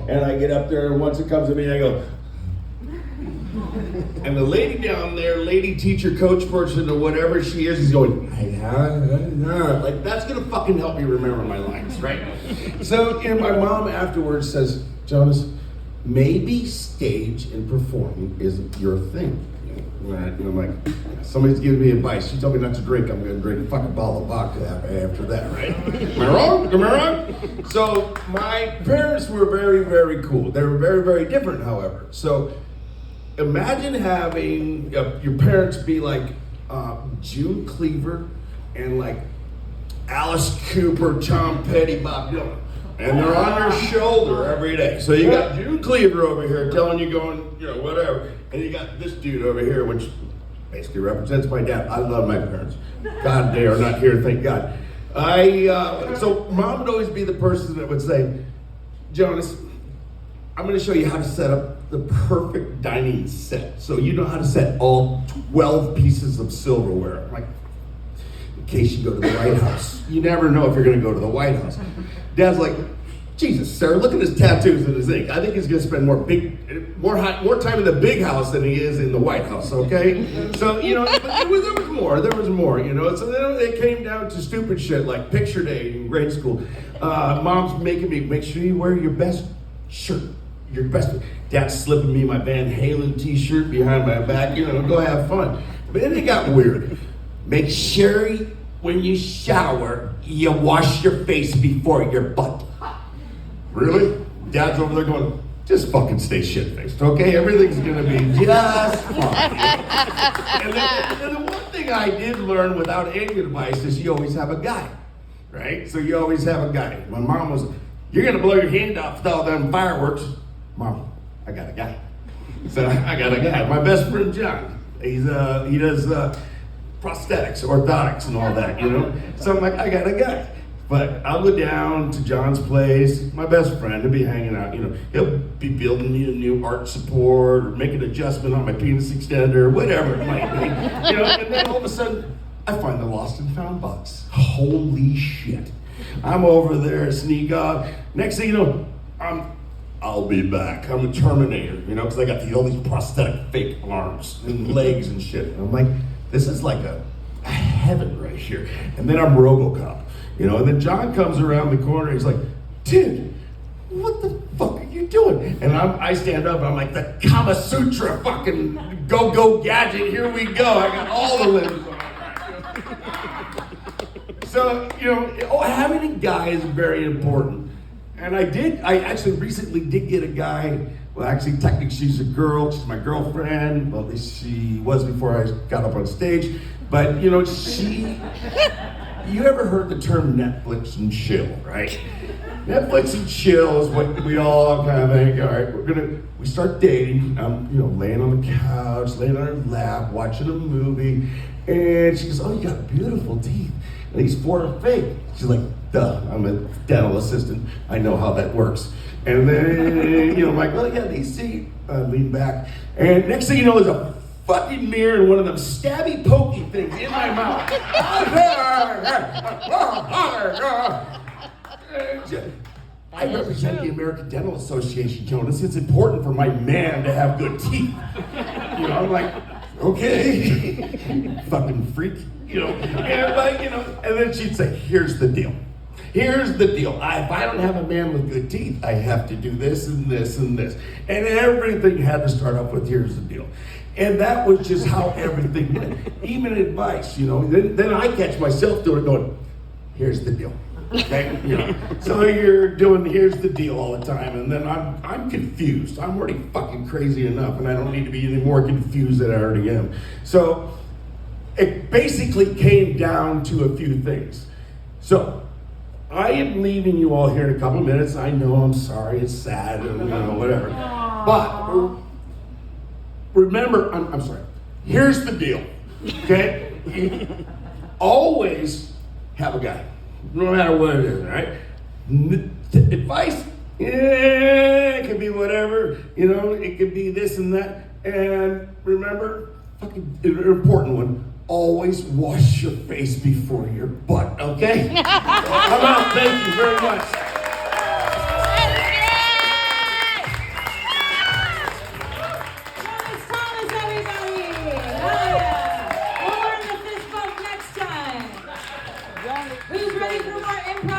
And I get up there, and once it comes to me, I go, and the lady down there, lady teacher, coach person, or whatever she is going, like, that's gonna fucking help me remember my lines, right? So, my mom afterwards says, Jonas, maybe stage and performing isn't your thing. And I'm like, somebody's giving me advice. She told me not to drink. I'm going to drink a fucking bottle of vodka after that, right? Am I wrong? Am I wrong? So my parents were very, very cool. They were very, very different, however. So imagine having your parents be like June Cleaver and like Alice Cooper, Tom Petty, Bob Dylan. And they're on your shoulder every day. So you got June Cleaver over here telling you going, whatever. And you got this dude over here, which basically represents my dad. I love my parents. God, they are not here, thank God. So mom would always be the person that would say, Jonas, I'm gonna show you how to set up the perfect dining set. So you know how to set all 12 pieces of silverware. I'm like, in case you go to the White House. You never know if you're gonna go to the White House. Dad's like, Jesus, Sarah, look at his tattoos and his ink. I think he's gonna spend more time in the big house than he is in the White House, okay? So, but there was more, So then it came down to stupid shit like picture day in grade school. Mom's making me, make sure you wear your best shirt, your best. Dad's slipping me my Van Halen t-shirt behind my back, go have fun. But then it got weird. Make sure when you shower, you wash your face before your butt. Really? Dad's over there going, just fucking stay shit-faced, okay? Everything's gonna be just fine. And the one thing I did learn without any advice is you always have a guy, right? So you always have a guy. My mom was, you're gonna blow your hand off with all them fireworks. Mom, I got a guy. So I got a guy. My best friend, John. He does prosthetics, orthotics, and all that, So I'm like, I got a guy. But I'll go down to John's place, my best friend, he'll be hanging out, he'll be building me a new arch support or make an adjustment on my penis extender, whatever it might be. And then all of a sudden, I find the lost and found box. Holy shit. I'm over there, sneak off. Next thing you know, I'll be back. I'm a Terminator, because I got all these prosthetic fake arms and legs and shit. And I'm like, this is like a heaven right here. And then I'm RoboCop. And then John comes around the corner, he's like, dude, what the fuck are you doing? And I stand up, I'm like, the Kama Sutra fucking go-go gadget, here we go. I got all the limbs on. So, having a guy is very important. And I actually recently did get a guy, well, actually, technically, she's a girl, she's my girlfriend, well, at least she was before I got up on stage. But, you ever heard the term Netflix and chill, right? Netflix and chill is what we all kind of think, all right, we start dating, I'm, laying on the couch, laying on her lap, watching a movie, and she goes, oh, you got beautiful teeth. And these 4 are fake. She's like, duh, I'm a dental assistant. I know how that works. And then, I'm like, well, yeah, these teeth. I lean back, and next thing you know, there's a fucking mirror and one of them stabby pokey things in my mouth. I represent the American Dental Association, Jonas. It's important for my man to have good teeth. I'm like, okay, fucking freak. And then she'd say, here's the deal. Here's the deal. If I don't have a man with good teeth, I have to do this and this and this. And everything had to start off with, here's the deal. And that was just how everything went. Even advice, Then I catch myself doing it going, here's the deal. Okay? So you're doing here's the deal all the time, and then I'm confused. I'm already fucking crazy enough, and I don't need to be any more confused than I already am. So it basically came down to a few things. So I am leaving you all here in a couple of minutes. I know, I'm sorry, it's sad, and whatever. But remember, I'm sorry. Here's the deal, okay? Always have a guy, no matter what it is, right? Advice, it could be whatever, it could be this and that. And remember, fucking an important one, always wash your face before your butt, okay? Come on, thank you very much. Who's ready for more improv?